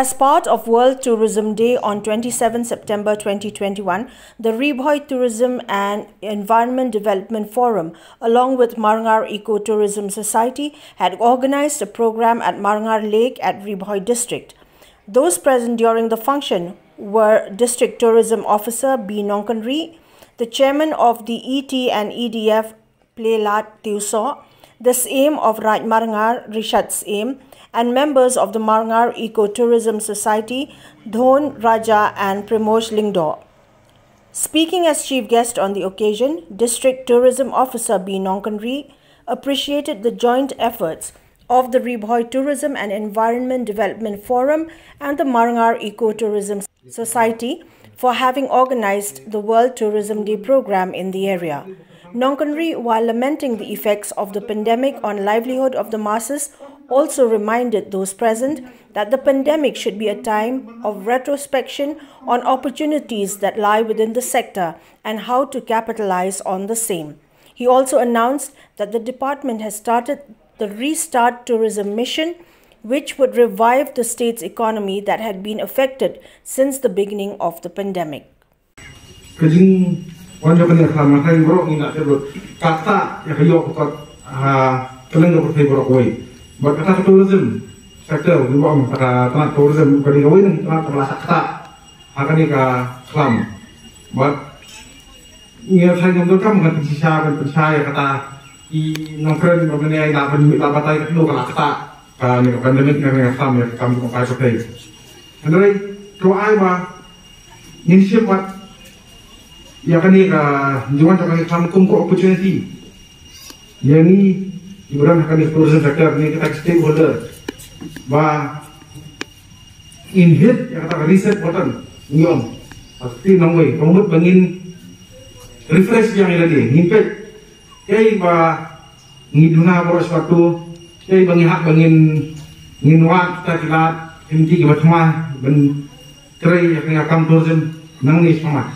As part of World Tourism Day on 27 September 2021, the Riboy Tourism and Environment Development Forum, along with Marangar Eco-Tourism Society, had organized a program at Marangar Lake at Riboy District. Those present during the function were District Tourism Officer B. Nongkanri, the Chairman of the ET and EDF Playlat Tiuso, the SAM of Raj Marangar Rishad SAM, and members of the Marangar Eco-Tourism Society, Dhon Raja and Primosh Lingdo. Speaking as chief guest on the occasion, District Tourism Officer B. Nongkanri appreciated the joint efforts of the Riboy Tourism and Environment Development Forum and the Marangar Eco-Tourism Society for having organized the World Tourism Day program in the area. Nongkanri, while lamenting the effects of the pandemic on livelihood of the masses, also reminded those present that the pandemic should be a time of retrospection on opportunities that lie within the sector and how to capitalize on the same. He also announced that the department has started the Restart Tourism Mission, which would revive the state's economy that had been affected since the beginning of the pandemic. Buat kata tourism sector, juga kata tourism kali kawin ni kata kata akan ni kelam. Buat ni saya jom kan dengan pensiasa kata I nongkren mengenai nak batai ketemu kata ni pandemik dengan kelam ya kami pakai pakai. Andai doa ba inisiatif buat ya kan ni jangan jangan kelam kumko opportunity. Yang ni Iburan akan di tourism sector ni kita stakeholder, bah in hit yang kata reset button, nyom, pasti nongway, pemut bangin refresh yang ada di, himpet, kaya bah ngiduna boros waktu, kaya bangin hak bangin nginwat kita kilat, inti kibat semua, ben cerai yang akan tourism nang ni sama.